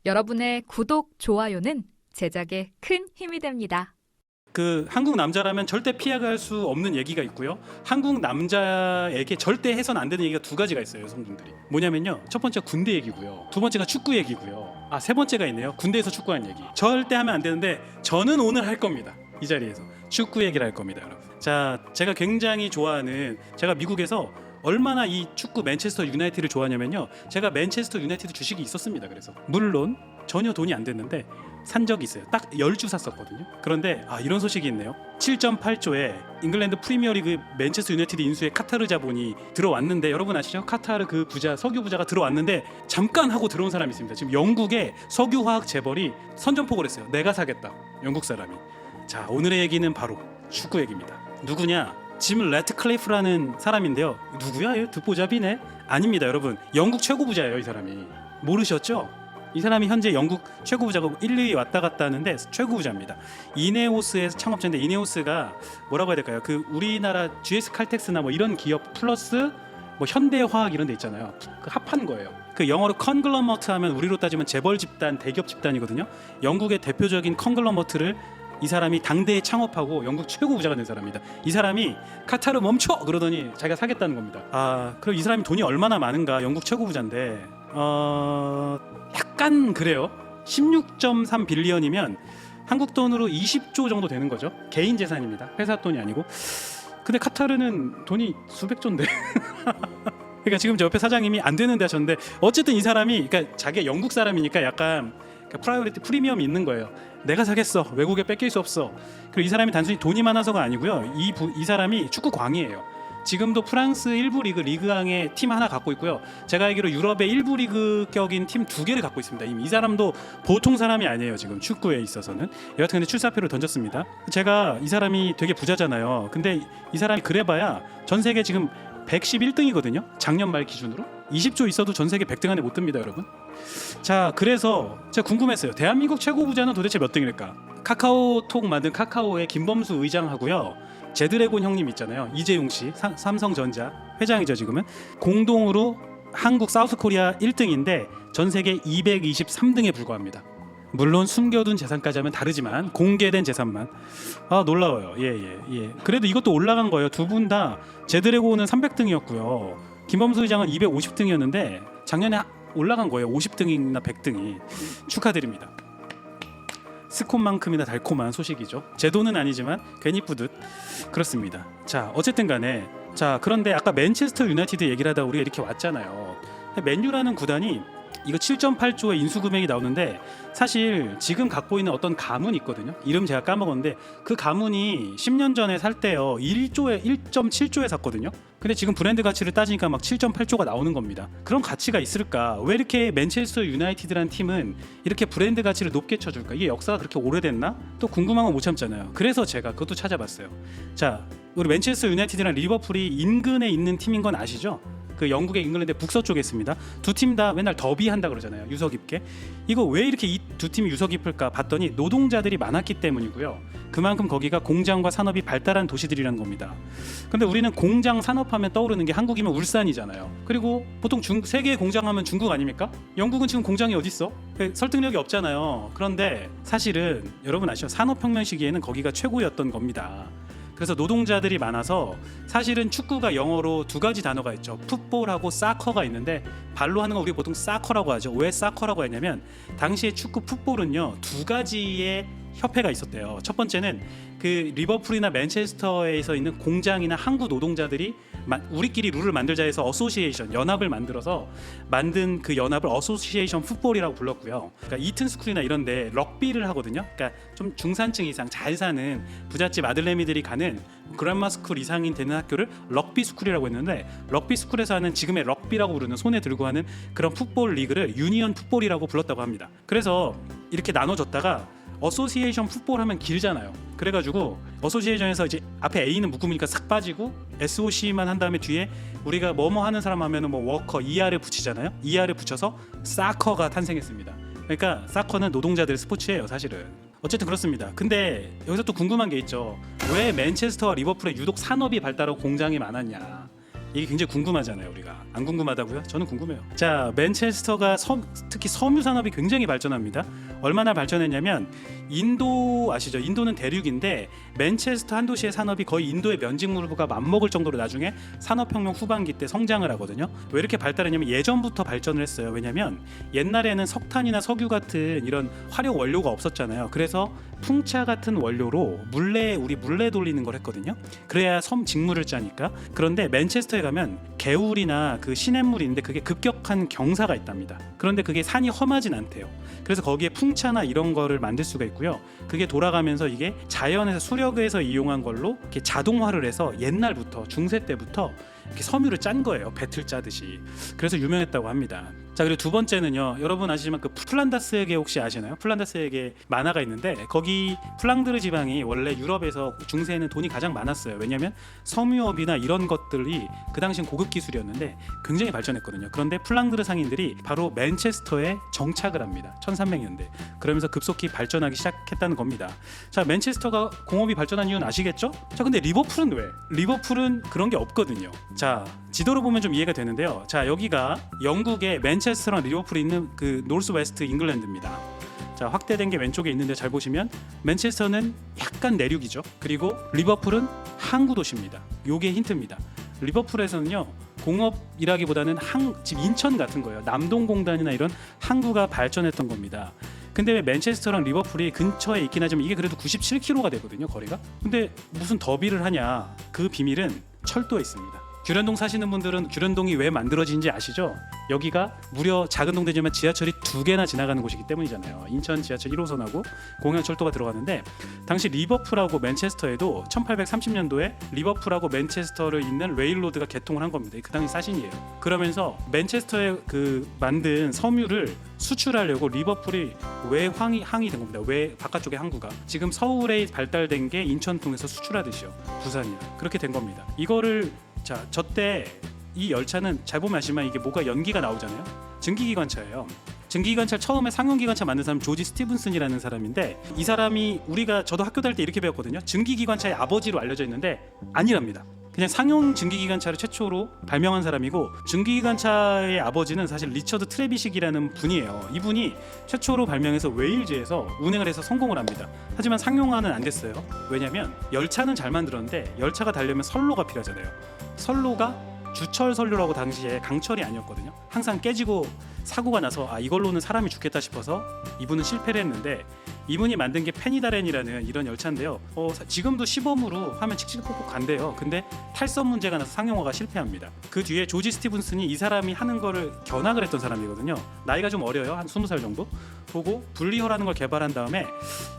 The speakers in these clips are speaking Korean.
여러분의 구독, 좋아요는 제작에 큰 힘이 됩니다. 그 한국 남자라면 절대 피해갈 수 없는 얘기가 있고요. 한국 남자에게 절대 해선 안 되는 얘기가 두 가지가 있어요, 여성분들이. 뭐냐면요. 첫 번째가 군대 얘기고요. 두 번째가 축구 얘기고요. 세 번째가 있네요. 군대에서 축구하는 얘기. 절대 하면 안 되는데 저는 오늘 할 겁니다. 이 자리에서 축구 얘기를 할 겁니다, 여러분. 자, 제가 굉장히 좋아하는, 제가 미국에서 얼마나 이 축구 맨체스터 유나이티드를 좋아하냐면요, 제가 맨체스터 유나이티드 주식이 있었습니다. 그래서 물론 전혀 돈이 안 됐는데 산 적이 있어요. 딱 10주 샀었거든요. 그런데 이런 소식이 있네요. 7.8조에 잉글랜드 프리미어리그 맨체스터 유나이티드 인수에 카타르 자본이 들어왔는데, 여러분 아시죠? 카타르 그 부자, 석유 부자가 들어왔는데 잠깐 하고 들어온 사람이 있습니다. 지금 영국의 석유화학 재벌이 선전포고를 했어요. 내가 사겠다, 영국 사람이. 자, 오늘의 얘기는 바로 축구 얘기입니다. 누구냐? 짐 래트클리프라는 사람인데요. 누구야? 얘 듣보잡이네? 아닙니다, 여러분. 영국 최고 부자예요, 이 사람이. 모르셨죠? 이 사람이 현재 영국 최고 부자고 1, 2위 왔다 갔다 하는데 최고 부자입니다. 이네오스의 창업자인데, 이네오스가 뭐라고 해야 될까요? 그 우리나라 GS 칼텍스나 뭐 이런 기업 플러스 뭐 현대화학 이런 데 있잖아요. 그 합한 거예요. 그 영어로 컨글러머트 하면 우리로 따지면 재벌 집단, 대기업 집단이거든요. 영국의 대표적인 컨글러머트를 이 사람이 당대에 창업하고 영국 최고 부자가 된 사람입니다. 이 사람이 카타르 멈춰! 그러더니 자기가 사겠다는 겁니다. 그럼 이 사람이 돈이 얼마나 많은가? 영국 최고 부자인데 약간 그래요. 16.3 빌리언이면 한국 돈으로 20조 정도 되는 거죠. 개인 재산입니다. 회사 돈이 아니고. 근데 카타르는 돈이 수백조인데 그러니까 지금 저 옆에 사장님이 안 되는데 하셨는데, 어쨌든 이 사람이, 그러니까 자기가 영국 사람이니까 약간 프라이오리티 프리미엄이 있는 거예요. 내가 사겠어. 외국에 뺏길 수 없어. 그리고 이 사람이 단순히 돈이 많아서가 아니고요. 이 사람이 축구 광이에요. 지금도 프랑스 1부 리그왕의 팀 하나 갖고 있고요. 제가 알기로 유럽의 1부 리그격인 팀 2개를 갖고 있습니다. 이미 이 사람도 보통 사람이 아니에요. 지금 축구에 있어서는. 여하튼 출사표를 던졌습니다. 제가, 이 사람이 되게 부자잖아요. 근데 이 사람이 그래봐야 전 세계 지금 111등이거든요. 작년 말 기준으로 20조 있어도 전 세계 100등 안에 못 듭니다, 여러분. 자, 그래서 제가 궁금했어요. 대한민국 최고 부자는 도대체 몇 등일까? 카카오톡 만든 카카오의 김범수 의장하고요, 제드래곤 형님 있잖아요. 이재용 씨, 삼성전자 회장이죠. 지금은 공동으로 한국 사우스코리아 1등인데 전 세계 223등에 불과합니다. 물론 숨겨둔 재산까지 하면 다르지만 공개된 재산만. 놀라워요. 예. 그래도 이것도 올라간 거예요. 두 분 다. 제드래곤은 300등이었고요. 김범수 의장은 250등이었는데 작년에 올라간 거예요. 50등이나 100등이. 축하드립니다. 스콘만큼이나 달콤한 소식이죠. 제 돈은 아니지만 괜히 뿌듯. 그렇습니다. 자, 어쨌든 간에, 자, 그런데 아까 맨체스터 유나이티드 얘기를 하다 우리가 이렇게 왔잖아요. 맨유라는 구단이 이거 7.8조의 인수 금액이 나오는데, 사실 지금 갖고 있는 어떤 가문이 있거든요. 이름 제가 까먹었는데 그 가문이 10년 전에 살 때요 1.7조에 샀거든요. 근데 지금 브랜드 가치를 따지니까 막 7.8조가 나오는 겁니다. 그런 가치가 있을까? 왜 이렇게 맨체스터 유나이티드란 팀은 이렇게 브랜드 가치를 높게 쳐줄까? 이게 역사가 그렇게 오래됐나? 또 궁금한 건 못 참잖아요. 그래서 제가 그것도 찾아봤어요. 자, 우리 맨체스터 유나이티드랑 리버풀이 인근에 있는 팀인 건 아시죠? 그 영국의 잉글랜드 북서쪽에 있습니다. 두 팀 다 맨날 더비 한다 그러잖아요. 유서 깊게. 이거 왜 이렇게 이 두 팀이 유서 깊을까 봤더니 노동자들이 많았기 때문이고요. 그만큼 거기가 공장과 산업이 발달한 도시들이라는 겁니다. 근데 우리는 공장 산업하면 떠오르는 게 한국이면 울산이잖아요. 그리고 보통 세계의 공장하면 중국 아닙니까? 영국은 지금 공장이 어디 있어? 설득력이 없잖아요. 그런데 사실은 여러분 아시죠? 산업혁명 시기에는 거기가 최고였던 겁니다. 그래서 노동자들이 많아서, 사실은 축구가 영어로 두 가지 단어가 있죠. 풋볼하고 사커가 있는데, 발로 하는 거 우리 보통 사커라고 하죠. 왜 사커라고 했냐면 당시에 축구 풋볼은요 두 가지의 협회가 있었대요. 첫 번째는 그 리버풀이나 맨체스터에서 있는 공장이나 항구 노동자들이 우리끼리 룰을 만들자 해서 어소시에이션, 연합을 만들어서 만든 그 연합을 어소시에이션 풋볼이라고 불렀고요. 그러니까 이튼 스쿨이나 이런 데 럭비를 하거든요. 그러니까 좀 중산층 이상 잘 사는 부잣집 아들내미들이 가는 그랜마 스쿨 이상인 되는 학교를 럭비 스쿨이라고 했는데, 럭비 스쿨에서 하는 지금의 럭비라고 부르는 손에 들고 하는 그런 풋볼 리그를 유니언 풋볼이라고 불렀다고 합니다. 그래서 이렇게 나눠졌다가 어소시에이션 풋볼 하면 길잖아요. 그래가지고 어소시에이션에서 이제 앞에 A는 묶으니까 싹 빠지고 SOC만 한 다음에 뒤에 우리가 뭐뭐 하는 사람 하면은 뭐 워커 ER을 붙이잖아요. ER을 붙여서 사커가 탄생했습니다. 그러니까 사커는 노동자들의 스포츠예요, 사실은. 어쨌든 그렇습니다. 근데 여기서 또 궁금한 게 있죠. 왜 맨체스터와 리버풀에 유독 산업이 발달하고 공장이 많았냐? 이게 굉장히 궁금하잖아요. 우리가 안 궁금하다고요? 저는 궁금해요. 자, 맨체스터가 특히 섬유 산업이 굉장히 발전합니다. 얼마나 발전했냐면 인도 아시죠? 인도는 대륙인데 맨체스터 한 도시의 산업이 거의 인도의 면직무가 맞먹을 정도로 나중에 산업혁명 후반기 때 성장을 하거든요. 왜 이렇게 발달했냐면 예전부터 발전을 했어요. 왜냐면 옛날에는 석탄이나 석유 같은 이런 화력 원료가 없었잖아요. 그래서 풍차 같은 원료로 우리 물레 돌리는 걸 했거든요. 그래야 섬 직물을 짜니까. 그런데 맨체스터에 가면 개울이나 그 시냇물인데 그게 급격한 경사가 있답니다. 그런데 그게 산이 험하진 않대요. 그래서 거기에 풍차나 이런 거를 만들 수가 있고요. 그게 돌아가면서 이게 자연에서 수력에서 이용한 걸로 이렇게 자동화를 해서 옛날부터 중세 때부터 이렇게 섬유를 짠 거예요. 배틀 짜듯이. 그래서 유명했다고 합니다. 자, 그리고 두 번째는요. 여러분 아시지만 그 플란다스에게 혹시 아시나요? 플란다스에게 만화가 있는데 거기 플랑드르 지방이 원래 유럽에서 중세에는 돈이 가장 많았어요. 왜냐하면 섬유업이나 이런 것들이 그 당시엔 고급 기술이었는데 굉장히 발전했거든요. 그런데 플랑드르 상인들이 바로 맨체스터에 정착을 합니다. 1300년대. 그러면서 급속히 발전하기 시작했다는 겁니다. 자, 맨체스터가 공업이 발전한 이유는 아시겠죠? 자, 근데 리버풀은 왜? 리버풀은 그런 게 없거든요. 자, 지도로 보면 좀 이해가 되는데요. 자, 여기가 영국의 맨체스터랑 리버풀이 있는 그 노스 웨스트 잉글랜드입니다. 자, 확대된 게 왼쪽에 있는데 잘 보시면 맨체스터는 약간 내륙이죠. 그리고 리버풀은 항구 도시입니다. 요게 힌트입니다. 리버풀에서는요, 공업이라기보다는 지금 인천 같은 거예요. 남동공단이나 이런 항구가 발전했던 겁니다. 근데 왜 맨체스터랑 리버풀이 근처에 있긴 하지만 이게 그래도 97km가 되거든요, 거리가. 근데 무슨 더비를 하냐? 그 비밀은 철도에 있습니다. 규련동 사시는 분들은 규련동이 왜 만들어진지 아시죠? 여기가 무려 작은 동네지만 지하철이 2개나 지나가는 곳이기 때문이잖아요. 인천 지하철 1호선하고 공양철도가 들어가는데 당시 리버풀하고 맨체스터에도 1830년도에 리버풀하고 맨체스터를 잇는 레일로드가 개통을 한 겁니다. 그 당시 사신이에요. 그러면서 맨체스터에 그 만든 섬유를 수출하려고 리버풀이 왜 항이 된 겁니다. 왜 바깥쪽에 항구가 지금 서울에 발달된 게 인천 통해서 수출하듯이요. 부산이랑 그렇게 된 겁니다. 이거를 자, 저때 이 열차는 잘 보면 아시지만 이게 뭐가 연기가 나오잖아요. 증기기관차예요. 증기기관차 처음에 상용기관차 만든 사람 조지 스티븐슨이라는 사람인데 이 사람이 저도 학교 다닐 때 이렇게 배웠거든요. 증기기관차의 아버지로 알려져 있는데 아니랍니다. 그냥 상용 증기기관차를 최초로 발명한 사람이고 증기기관차의 아버지는 사실 리처드 트레비식이라는 분이에요. 이분이 최초로 발명해서 웨일즈에서 운행을 해서 성공을 합니다. 하지만 상용화는 안 됐어요. 왜냐하면 열차는 잘 만들었는데 열차가 달려면 선로가 필요하잖아요. 선로가 주철 선로라고 당시에 강철이 아니었거든요. 항상 깨지고 사고가 나서 이걸로는 사람이 죽겠다 싶어서 이분은 실패를 했는데 이분이 만든 게 페니다렌이라는 이런 열차인데요. 지금도 시범으로 하면 칙칙폭폭 간대요. 근데 탈선 문제가 나서 상용화가 실패합니다. 그 뒤에 조지 스티븐슨이 이 사람이 하는 거를 견학을 했던 사람이거든요. 나이가 좀 어려요. 한 20살 정도. 보고 분리허라는 걸 개발한 다음에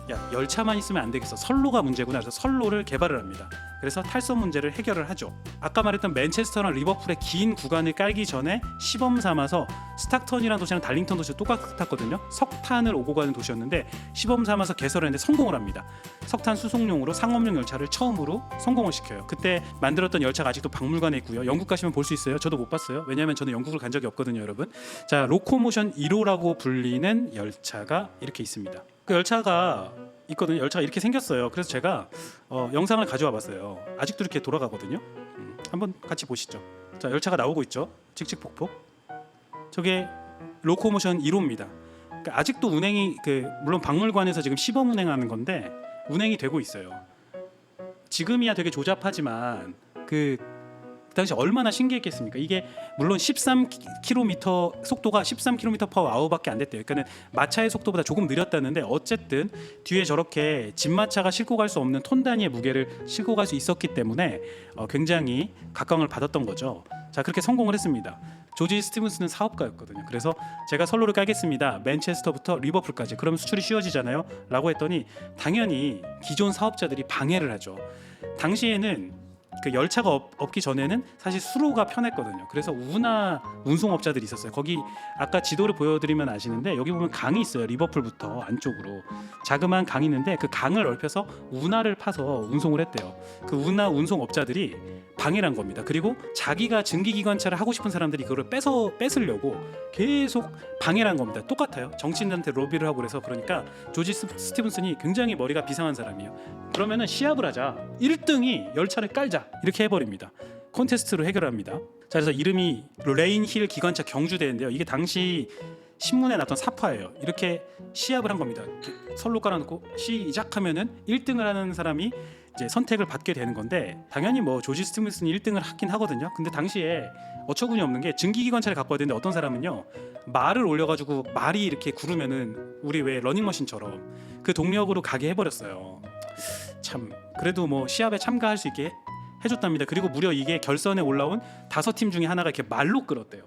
야, 열차만 있으면 안 되겠어. 선로가 문제구나. 그래서 선로를 개발을 합니다. 그래서 탈선 문제를 해결을 하죠. 아까 말했던 맨체스터랑 리버풀의 긴 구간을 깔기 전에 시범 삼아서 스탁턴이라는 도시랑 달링턴 도시가 똑같았거든요. 석탄을 오고 가는 도시였는데 시범 삼아서 개설을 했는데 성공을 합니다. 석탄 수송용으로 상업용 열차를 처음으로 성공을 시켜요. 그때 만들었던 열차가 아직도 박물관에 있고요. 영국 가시면 볼 수 있어요. 저도 못 봤어요. 왜냐하면 저는 영국을 간 적이 없거든요, 여러분. 자, 로코모션 1호라고 불리는 열차가 이렇게 있습니다. 그 열차가 있거든요. 열차가 이렇게 생겼어요. 그래서 제가 영상을 가져와 봤어요. 아직도 이렇게 돌아가거든요. 한번 같이 보시죠. 자, 열차가 나오고 있죠. 칙칙폭폭. 저게 로코모션 1호입니다. 그러니까 아직도 운행이 물론 박물관에서 지금 시범 운행하는 건데 운행이 되고 있어요. 지금이야 되게 조잡하지만 그 당시 얼마나 신기했겠습니까? 이게 물론 13km 속도가 13km/h밖에 안 됐대요. 그러니까 마차의 속도보다 조금 느렸다는데 어쨌든 뒤에 저렇게 집마차가 싣고 갈 수 없는 톤 단위의 무게를 싣고 갈 수 있었기 때문에 굉장히 각광을 받았던 거죠. 자, 그렇게 성공을 했습니다. 조지 스티븐슨은 사업가였거든요. 그래서 제가 선로를 깔겠습니다. 맨체스터부터 리버풀까지. 그럼 수출이 쉬워지잖아요. 라고 했더니 당연히 기존 사업자들이 방해를 하죠. 당시에는 그 열차가 없기 전에는 사실 수로가 편했거든요. 그래서 운하 운송업자들이 있었어요. 거기 아까 지도를 보여드리면 아시는데 여기 보면 강이 있어요. 리버풀부터 안쪽으로 자그마한 강이 있는데 그 강을 넓혀서 운하를 파서 운송을 했대요. 그 운하 운송업자들이 방해를 한 겁니다. 그리고 자기가 증기기관차를 하고 싶은 사람들이 그걸 뺏으려고 계속 방해를 한 겁니다. 똑같아요. 정치인들한테 로비를 하고 그래서 그러니까 조지 스티븐슨이 굉장히 머리가 비상한 사람이에요. 그러면은 시합을 하자. 1등이 열차를 깔자. 이렇게 해버립니다. 콘테스트로 해결합니다. 자, 그래서 이름이 레인힐 기관차 경주대회인데요. 이게 당시 신문에 났던 사파예요. 이렇게 시합을 한 겁니다. 이렇게 선로 깔아놓고 시작하면은 1등을 하는 사람이 이제 선택을 받게 되는 건데, 당연히 뭐 조지 스티븐슨이 1등을 하긴 하거든요. 근데 당시에 어처구니 없는 게 증기기관차를 갖고 와야 되는데, 어떤 사람은요 말을 올려가지고 말이 이렇게 구르면은 우리 왜 러닝머신처럼 그 동력으로 가게 해버렸어요. 참 그래도 뭐 시합에 참가할 수 있게 해줬답니다. 그리고 무려 이게 결선에 올라온 5팀 중에 하나가 이렇게 말로 끌었대요.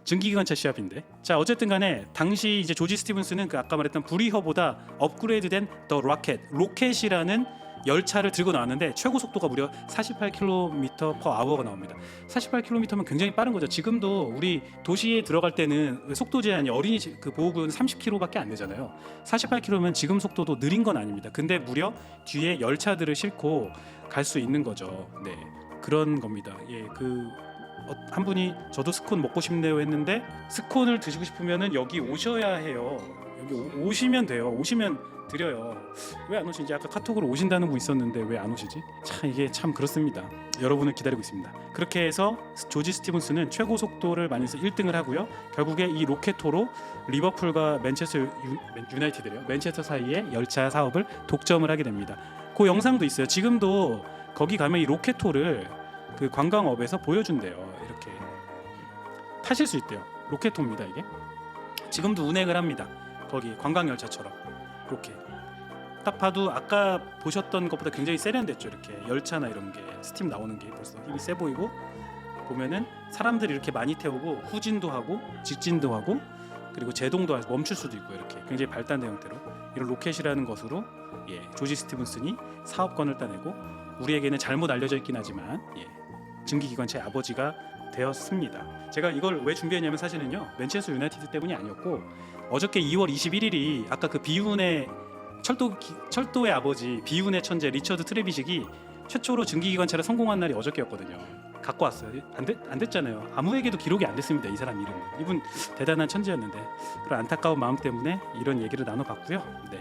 증기기관차 시합인데. 자, 어쨌든 간에 당시 이제 조지 스티븐스는 그 아까 말했던 브리허보다 업그레이드된 더 로켓이라는 열차를 들고 나왔는데, 최고 속도가 무려 48km/h가 나옵니다. 48km면 굉장히 빠른 거죠. 지금도 우리 도시에 들어갈 때는 속도 제한이 어린이 그 보호구역은 30km밖에 안 되잖아요. 48km면 지금 속도도 느린 건 아닙니다. 근데 무려 뒤에 열차들을 싣고 갈 수 있는 거죠. 네, 그런 겁니다. 예, 한 분이 저도 스콘 먹고 싶네요 했는데, 스콘을 드시고 싶으면은 여기 오셔야 해요. 여기 오시면 돼요. 오시면 드려요. 왜 안 오시지? 아까 카톡으로 오신다는 분 있었는데 왜 안 오시지? 참 이게 참 그렇습니다. 여러분을 기다리고 있습니다. 그렇게 해서 조지 스티븐스는 최고 속도를 많이 해서 1등을 하고요. 결국에 이 로켓토로 리버풀과 맨체스터 유나이티드래요. 맨체스터 사이에 열차 사업을 독점을 하게 됩니다. 그 영상도 있어요. 지금도 거기 가면 이 로켓토를 그 관광업에서 보여준대요. 이렇게 타실 수 있대요. 로켓토입니다. 이게 지금도 운행을 합니다. 거기 관광열차처럼 이렇게 딱 봐도 아까 보셨던 것보다 굉장히 세련됐죠. 이렇게 열차나 이런 게 스팀 나오는 게 벌써 힘이 세 보이고, 보면은 사람들이 이렇게 많이 태우고 후진도 하고 직진도 하고 그리고 제동도 하고 멈출 수도 있고, 이렇게 굉장히 발달된 형태로 이런 로켓이라는 것으로 조지 스티븐슨이 사업권을 따내고, 우리에게는 잘못 알려져 있긴 하지만 증기기관차의 아버지가 되었습니다. 제가 이걸 왜 준비했냐면 사실은요 맨체스터 유나이티드 때문이 아니었고, 어저께 2월 21일이 아까 그 비운의 철도의 아버지, 비운의 천재 리처드 트레비식이 최초로 증기기관차를 성공한 날이 어저께였거든요. 갖고 왔어요. 안 됐잖아요. 아무에게도 기록이 안 됐습니다. 이 사람 이름은. 이분 대단한 천재였는데, 그런 안타까운 마음 때문에 이런 얘기를 나눠봤고요. 네.